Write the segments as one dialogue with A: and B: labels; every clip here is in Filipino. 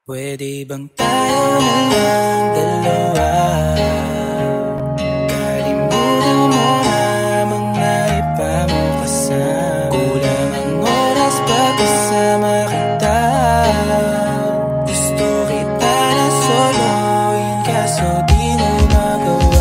A: Pwede bang tayo na lang dalawa? Kalimutan mo na mga iba mong kasama. Kulang ang oras pag kasama kita. Gusto kita na soloin kaso di mo magawa.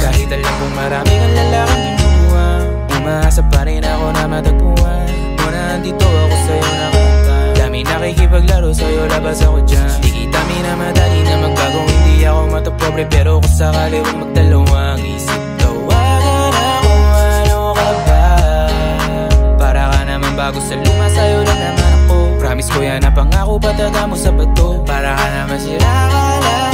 A: Kahit alam kong marami kang lalaking ginuha, umaasa pa rin ako na matagpuan mo na andito ako sa'yo nakakanta. Dami nakikipaglaro sa'yo, labas ako dyan. Di kita minamadali na magbago, hindi ako matapobre. Pero kung sakali huwag magdalawang isip, tawagan ako, ano ka ba? Para ka naman bago sa luma, sa'yo lang naman ako. Promise ko yan na pangako, pataga mo sa bato. Para ka naman sila ka lang.